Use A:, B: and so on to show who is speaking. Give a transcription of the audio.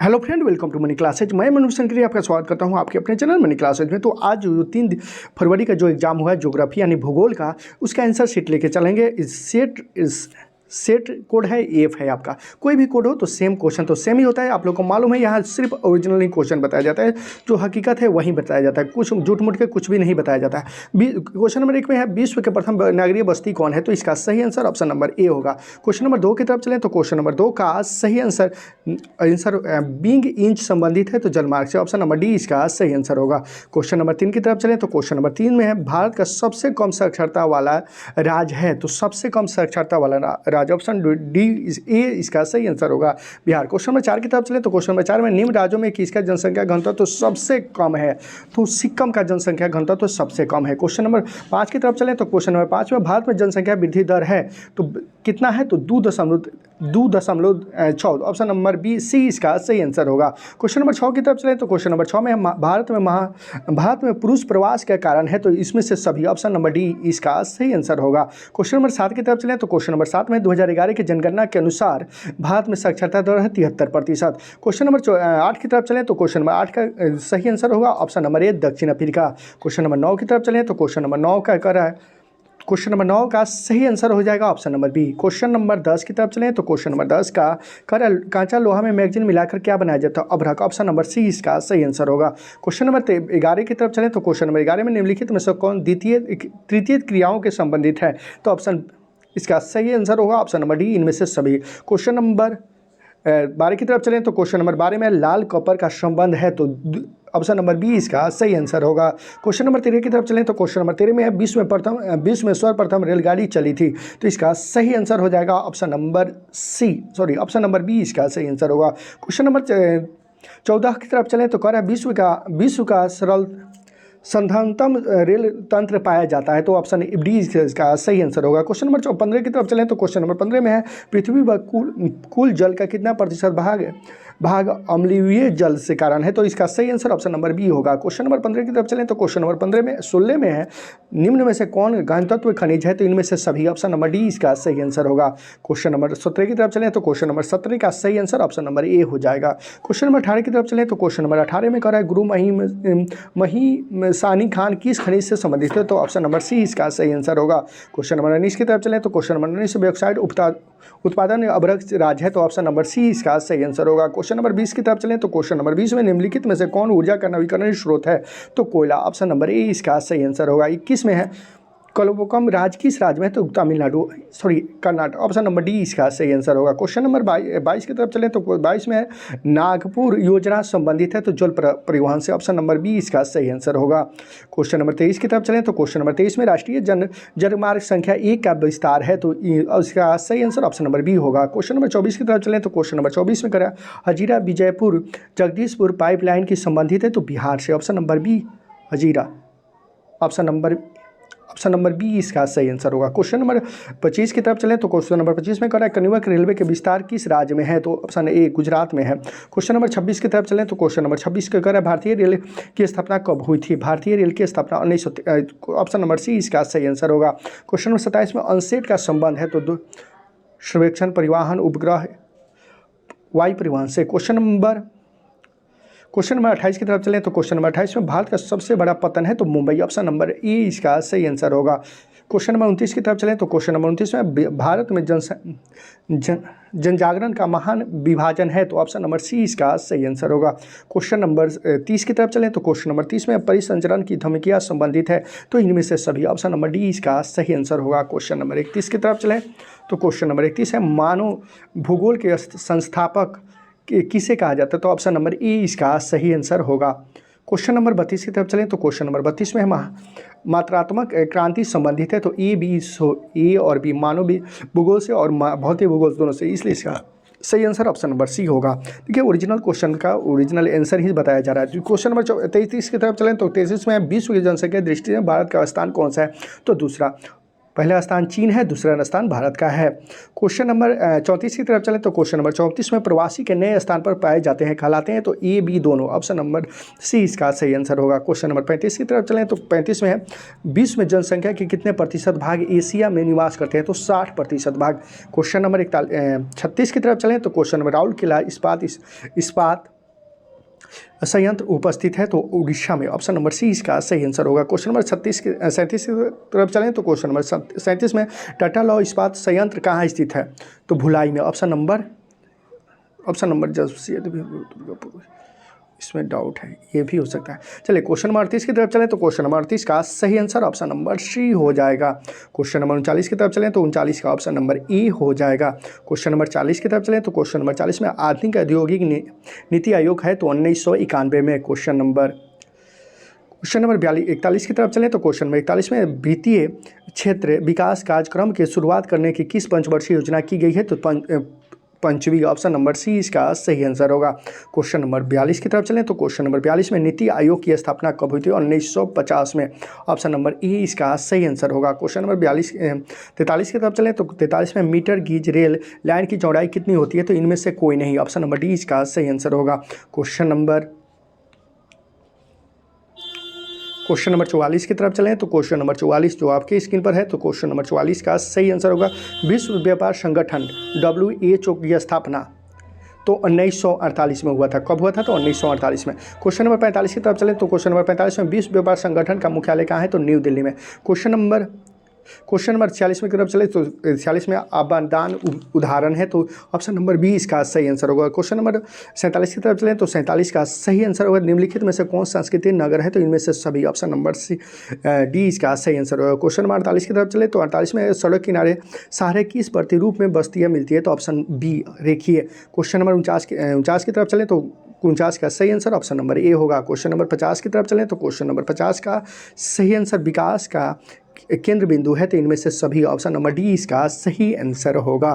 A: Hello friend, welcome to money classes. मैं मनु शंकरी आपका स्वागत करता हूं आपके अपने चैनल मनी क्लासेज में। तो आज जो 3 फरवरी का जो एग्जाम हुआ है ज्योग्राफी यानी भूगोल का, उसका आंसर शीट लेके चलेंगे। इस सेट कोड है एफ है आपका। कोई भी कोड हो तो सेम क्वेश्चन तो सेम ही होता है। आप लोग को मालूम है यहाँ सिर्फ ओरिजिनल ही क्वेश्चन बताया जाता है, जो हकीकत है वही बताया जाता है, कुछ झूठ मूठ के कुछ भी नहीं बताया जाता है। क्वेश्चन नंबर 1 में है विश्व के प्रथम नागरीय बस्ती कौन है, तो इसका सही आंसर ऑप्शन नंबर ए होगा। क्वेश्चन नंबर 2 की तरफ चलें तो क्वेश्चन नंबर 2 का सही आंसर बीइंग इंच संबंधित है तो जलमार्ग से, ऑप्शन नंबर डी इसका सही आंसर होगा। क्वेश्चन नंबर 3 की तरफ चलें तो क्वेश्चन नंबर 3 में है भारत का सबसे कम साक्षरता वाला राज्य है, तो सबसे कम साक्षरता वाला राज्य ऑप्शन डी ए इसका सही आंसर होगा बिहार। क्वेश्चन नंबर 4 की तरफ चले तो क्वेश्चन नंबर 4 में निम्न राज्यों में किसका जनसंख्या घनत्व तो सबसे कम है, तो सिक्किम का जनसंख्या घनत्व तो सबसे कम है। क्वेश्चन नंबर 5 की तरफ चले तो क्वेश्चन नंबर 5 में भारत में जनसंख्या वृद्धि दर है तो कितना है, तो 2.14, ऑप्शन नंबर बी सी इसका सही आंसर होगा। क्वेश्चन नंबर 6 की तरफ चले तो क्वेश्चन नंबर 6 में भारत में पुरुष प्रवास के कारण है तो इसमें से सभी, ऑप्शन नंबर डी इसका सही आंसर होगा। क्वेश्चन नंबर 7 की तरफ चले तो क्वेश्चन नंबर 7 में 2011 की जनगणना के अनुसार भारत में साक्षरता दर है 73%। क्वेश्चन नंबर 8 की तरफ चले तो क्वेश्चन नंबर 8 का सही आंसर होगा ऑप्शन नंबर ए दक्षिण अफ्रीका। क्वेश्चन नंबर 9 की तरफ चले तो क्वेश्चन नंबर 9 का कर रहा है, क्वेश्चन नंबर 9 का सही आंसर हो जाएगा option number B. Question number 10 की तरफ चलें तो क्वेश्चन नंबर 10 का कांचा लोहा में मैगजीन मिलाकर क्या बनाया जाता है, अभ्रक, ऑप्शन नंबर सी इसका सही आंसर होगा। क्वेश्चन नंबर 11 की तरफ चलें तो क्वेश्चन नंबर 11 में निम्नलिखित में से कौन तृतीय क्रियाओं के संबंधित है, तो ऑप्शन इसका सही आंसर होगा ऑप्शन नंबर डी इनमें से सभी। क्वेश्चन नंबर 12 की तरफ चलें तो क्वेश्चन नंबर 12 में लाल कॉपर का संबंध है तो ऑप्शन नंबर बी इसका सही आंसर होगा। क्वेश्चन नंबर 13 की तरफ चलें तो क्वेश्चन नंबर 13 में है विश्व में सर्वप्रथम रेलगाड़ी चली थी, तो इसका सही आंसर हो जाएगा option number option number B इसका सही आंसर होगा। क्वेश्चन नंबर 14 की तरफ चलें तो कह रहा है विश्व का सरल संधानतम रेल तंत्र पाया जाता है, तो ऑप्शन डी इसका सही आंसर होगा। क्वेश्चन नंबर 15 की तरफ चलें तो क्वेश्चन नंबर 15 में है पृथ्वी पर कुल जल का कितना प्रतिशत भाग अम्लीय जल से कारण है, तो इसका सही आंसर ऑप्शन नंबर बी होगा। क्वेश्चन नंबर 15 की तरफ चलें तो क्वेश्चन नंबर 16 में है निम्न में से कौन गहन तत्व खनिज है, तो इनमें से सभी, ऑप्शन नंबर डी इसका सही आंसर होगा। क्वेश्चन नंबर 17 की तरफ चलें तो क्वेश्चन नंबर 17 का सही आंसर ऑप्शन नंबर ए हो जाएगा। क्वेश्चन नंबर 18 की तरफ चलें तो क्वेश्चन नंबर 18 में कह रहा है गुरु सानी खान किस खनिज से संबंधित है, तो ऑप्शन नंबर सी इसका सही आंसर होगा। क्वेश्चन नंबर 19 की तरफ चलें तो क्वेश्चन नंबर 19 में बॉक्साइट उत्पादन अभ्रक राज्य है, तो ऑप्शन नंबर सी इसका सही आंसर होगा। क्वेश्चन नंबर 20 की तरफ चलें तो क्वेश्चन नंबर 20 में निम्नलिखित में से कौन ऊर्जा का नवीकरणीय स्रोत है, तो कोयला, ऑप्शन नंबर ए इसका सही आंसर होगा। 21 में है कलबोकम राज्य किस राज्य में है, तो कर्नाटक, ऑप्शन नंबर डी इसका सही आंसर होगा। क्वेश्चन नंबर 22 की तरफ चलें तो 22 में नागपुर योजना संबंधित है तो जल परिवहन से, ऑप्शन नंबर बी इसका सही आंसर होगा। क्वेश्चन नंबर 23 की तरफ चलें तो क्वेश्चन नंबर 23 में राष्ट्रीय जलमार्ग संख्या 1 का विस्तार है तो इसका सही आंसर ऑप्शन नंबर बी होगा। क्वेश्चन नंबर 24 की तरफ चलें तो क्वेश्चन नंबर 24 में करा हजीरा विजयपुर जगदीशपुर पाइपलाइन की संबंधित है तो बिहार से, option number B Hazira, option number B इसका सही आंसर होगा। क्वेश्चन नंबर 25 की तरफ चलें तो क्वेश्चन नंबर 25 में कह रहा है कन्वर्क रेलवे के विस्तार किस राज्य में है, तो ऑप्शन ए गुजरात में है। क्वेश्चन नंबर 26 की तरफ चलें तो क्वेश्चन नंबर 26 का कह रहा है भारतीय रेल की स्थापना कब हुई थी, भारतीय रेल की स्थापना 1900, ऑप्शन नंबर सी इसका सही आंसर होगा। क्वेश्चन नंबर 27 में अनसेट का संबंध है तो सर्वेक्षण परिवहन उपग्रह वायु परिवहन से। क्वेश्चन नंबर 28 की तरफ चलें तो क्वेश्चन नंबर 28 में भारत का सबसे बड़ा पतन है तो मुंबई, ऑप्शन नंबर ए इसका सही आंसर होगा। क्वेश्चन नंबर 29 की तरफ चलें तो क्वेश्चन नंबर 29 में भारत में जनजागरण का महान विभाजन है तो ऑप्शन नंबर सी इसका सही आंसर होगा। क्वेश्चन नंबर 30 की तरफ चलें तो क्वेश्चन नंबर 30 में परिसंचरण की धमकियाँ संबंधित है तो इनमें से सभी, ऑप्शन नंबर डी इसका सही आंसर होगा। क्वेश्चन नंबर 31 की तरफ चलें तो क्वेश्चन नंबर 31 है मानव भूगोल के संस्थापक किसे कहा जाता है, तो ऑप्शन नंबर ए इसका सही आंसर होगा। क्वेश्चन नंबर 32 की तरफ चलें तो क्वेश्चन नंबर 32 में मात्रात्मक क्रांति संबंधित है तो ए और बी मानव भूगोल से और भौतिक भूगोल दोनों से, इसलिए इसका सही आंसर ऑप्शन नंबर सी होगा। देखिए ओरिजिनल क्वेश्चन का ओरिजिनल आंसर ही बताया जा रहा है। क्वेश्चन नंबर 33 की तरफ चलें तो 33 में विश्व की जनसंख्या दृष्टि से भारत का स्थान कौन सा है, तो दूसरा, पहला स्थान चीन है, दूसरा स्थान भारत का है। क्वेश्चन नंबर 34 की तरफ चलें तो क्वेश्चन नंबर 34 में प्रवासी के नए स्थान पर पाए जाते हैं कहलाते हैं तो ए बी दोनों, ऑप्शन नंबर सी इसका सही आंसर होगा। क्वेश्चन नंबर 35 की तरफ चलें तो 35 में है विश्व में जनसंख्या के कितने प्रतिशत भाग एशिया में निवास करते हैं, तो 60% भाग। क्वेश्चन नंबर 36 की तरफ चलें तो क्वेश्चन नंबर राउरकेला इस्पात संयंत्र उपस्थित है? तो उड़ीसा में। ऑप्शन नंबर सी इसका सही आंसर होगा। क्वेश्चन नंबर 37 की तरफ चलें तो क्वेश्चन नंबर 37 में टाटा लॉ इस्पात संयंत्र कहाँ स्थित है? तो भिलाई में। ऑप्शन नंबर इसमें डाउट है, ये भी हो सकता है। चलिए क्वेश्चन नंबर 38 की तरफ चलें तो क्वेश्चन नंबर 38 का सही आंसर ऑप्शन नंबर सी हो जाएगा। क्वेश्चन नंबर 39 की तरफ चलें तो 39 का ऑप्शन नंबर ए हो जाएगा। क्वेश्चन नंबर 40 की तरफ चलें तो क्वेश्चन नंबर 40 में आधुनिक औद्योगिक नीति आयोग है? तो 1991 में। क्वेश्चन नंबर 41 की तरफ चलें तो क्वेश्चन नंबर 41 में वित्तीय क्षेत्र विकास कार्यक्रम की शुरुआत करने की किस पंचवर्षीय योजना की गई है? तो पंचवी। ऑप्शन नंबर सी इसका सही आंसर होगा। क्वेश्चन नंबर 42 की तरफ चलें तो क्वेश्चन नंबर 42 में नीति आयोग की स्थापना कब हुई थी? 1950 में। ऑप्शन नंबर ए इसका सही आंसर होगा। क्वेश्चन नंबर 43 की तरफ चलें तो 43 में मीटर गेज रेल लाइन की चौड़ाई कितनी होती है? तो इनमें से कोई नहीं। ऑप्शन नंबर डी इसका सही आंसर होगा। क्वेश्चन नंबर 44 की तरफ चलें तो क्वेश्चन नंबर 44 जो आपके स्क्रीन पर है, तो क्वेश्चन नंबर 44 का सही आंसर होगा। विश्व व्यापार संगठन WHO की स्थापना तो 1948 में हुआ था। कब हुआ था? तो 1948 में। क्वेश्चन नंबर 45 की तरफ चलें तो क्वेश्चन नंबर 45 में विश्व व्यापार संगठन का मुख्यालय कहाँ है? तो न्यू दिल्ली में। क्वेश्चन नंबर 46 में की तरफ चले तो 46 में आबदान उदाहरण है? तो ऑप्शन नंबर बी इसका सही आंसर होगा। क्वेश्चन नंबर 47 की तरफ चलें तो 47 का सही आंसर होगा। निम्नलिखित में से कौन सांस्कृतिक नगर है? तो इनमें से सभी। ऑप्शन नंबर सी डी इसका सही आंसर होगा। क्वेश्चन नंबर 48 की तरफ चले तो 48 में सड़क किनारे सहारे किस प्रतिरूप में बस्तियाँ मिलती है? तो ऑप्शन बी रेखीय। क्वेश्चन नंबर 49 की तरफ चले तो 49 का सही आंसर ऑप्शन नंबर ए होगा। क्वेश्चन नंबर 50 की तरफ चलें तो क्वेश्चन नंबर 50 का सही आंसर विकास का केंद्र बिंदु है? तो इनमें से सभी। ऑप्शन नंबर डी इसका सही आंसर होगा।